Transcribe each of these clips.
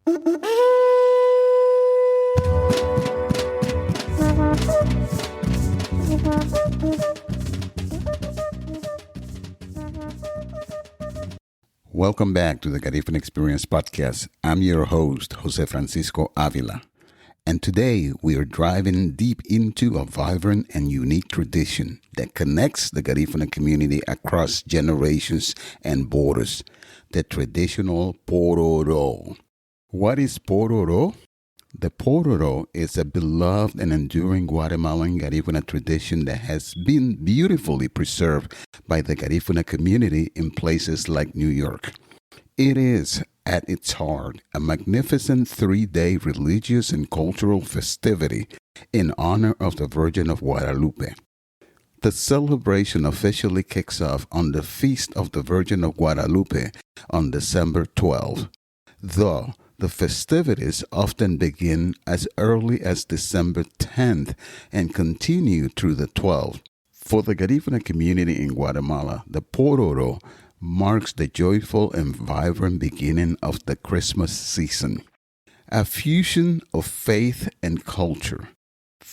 Welcome back to the Garifuna Experience podcast. I'm your host, José Francisco Ávila. And today we are driving deep into a vibrant and unique tradition that connects the Garifuna community across generations and borders, the traditional Pororó. What is Pororó? The Pororó is a beloved and enduring Guatemalan Garifuna tradition that has been beautifully preserved by the Garifuna community in places like New York. It is, at its heart, a magnificent 3-day religious and cultural festivity in honor of the Virgin of Guadalupe. The celebration officially kicks off on the Feast of the Virgin of Guadalupe on December 12th, though the festivities often begin as early as December 10th and continue through the 12th. For the Garifuna community in Guatemala, the Pororó marks the joyful and vibrant beginning of the Christmas season, a fusion of faith and culture.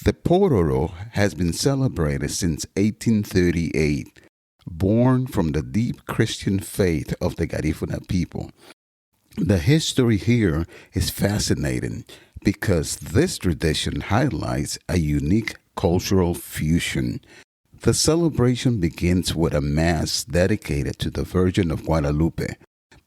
The Pororó has been celebrated since 1838, born from the deep Christian faith of the Garifuna people. The history here is fascinating because this tradition highlights a unique cultural fusion. The celebration begins with a mass dedicated to the Virgin of Guadalupe,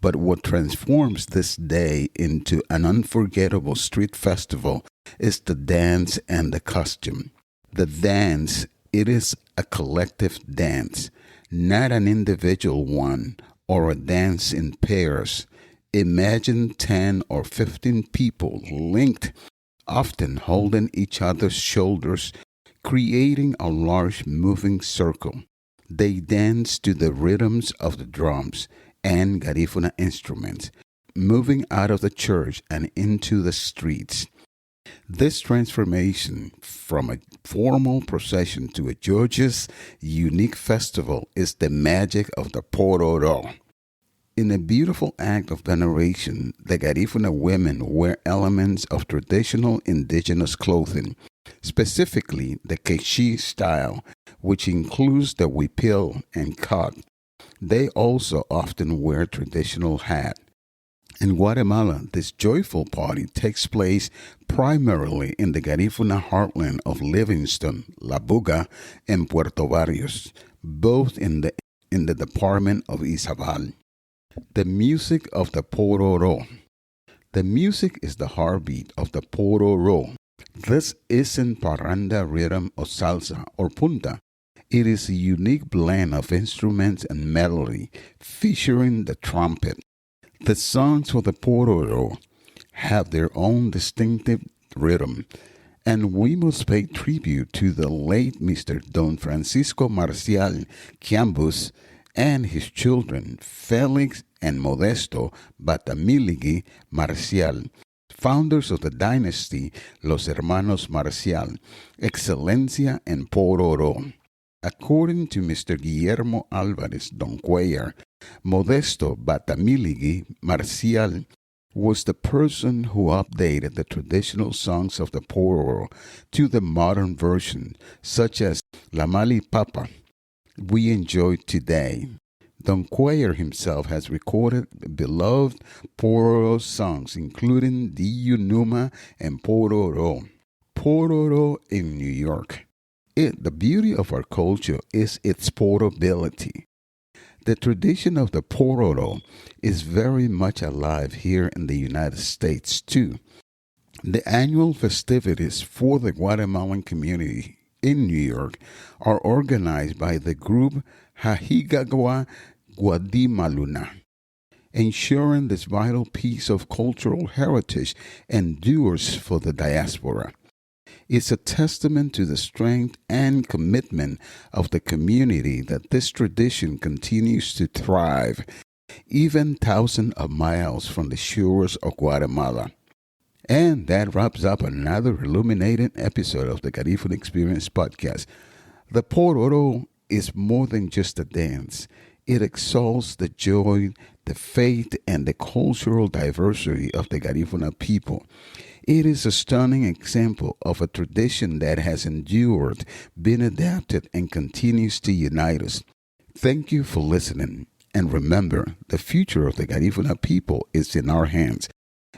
but what transforms this day into an unforgettable street festival is the dance and the costume. The dance, it is a collective dance, not an individual one or a dance in pairs. Imagine 10 or 15 people linked, often holding each other's shoulders, creating a large moving circle. They dance to the rhythms of the drums and Garifuna instruments, moving out of the church and into the streets. This transformation from a formal procession to a joyous, unique festival is the magic of the Pororó. In a beautiful act of veneration, the Garifuna women wear elements of traditional indigenous clothing, specifically the Queqchi style, which includes the huipil and coat. They also often wear traditional hat. In Guatemala, this joyful party takes place primarily in the Garifuna heartland of Livingston, La Buga, and Puerto Barrios, both in the department of Izabal. The music of the Pororó. The music is the heartbeat of the Pororó. This isn't parranda rhythm or salsa or punta. It is a unique blend of instruments and melody, featuring the trumpet. The songs for the Pororó have their own distinctive rhythm, and we must pay tribute to the late Mr. Don Francisco Marcial Quiambus and his children, Felix and Modesto Batamiligi Marcial, founders of the dynasty Los Hermanos Marcial, Excelencia and Pororó. According to Mr. Guillermo Alvarez Don Cuellar, Modesto Batamiligi Marcial was the person who updated the traditional songs of the Pororó to the modern version, such as La Mali Papa we enjoy today. Don Cuellar himself has recorded beloved Pororó songs, including Di Numa and Pororó. Pororó in New York. The beauty of our culture is its portability. The tradition of the Pororó is very much alive here in the United States, too. The annual festivities for the Guatemalan community in New York are organized by the group Hahigagua Guadimaluna, ensuring this vital piece of cultural heritage endures for the diaspora. It's a testament to the strength and commitment of the community that this tradition continues to thrive, even thousands of miles from the shores of Guatemala. And that wraps up another illuminating episode of the Garifuna Experience podcast. The Pororó is more than just a dance. It exalts the joy, the faith, and the cultural diversity of the Garifuna people. It is a stunning example of a tradition that has endured, been adapted, and continues to unite us. Thank you for listening. And remember, the future of the Garifuna people is in our hands,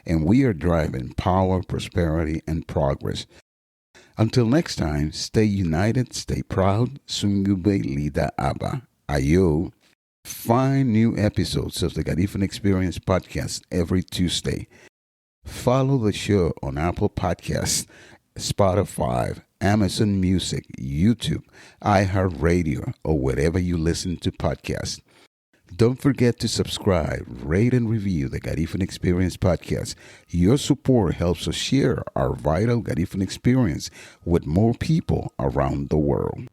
and we are driving power, prosperity, and progress. Until next time, stay united, stay proud. Sungube Lida Aba. Ayo. Find new episodes of the Garifuna Experience podcast every Tuesday. Follow the show on Apple Podcasts, Spotify, Amazon Music, YouTube, iHeartRadio, or wherever you listen to podcasts. Don't forget to subscribe, rate, and review the Garifuna Experience podcast. Your support helps us share our vital Garifuna experience with more people around the world.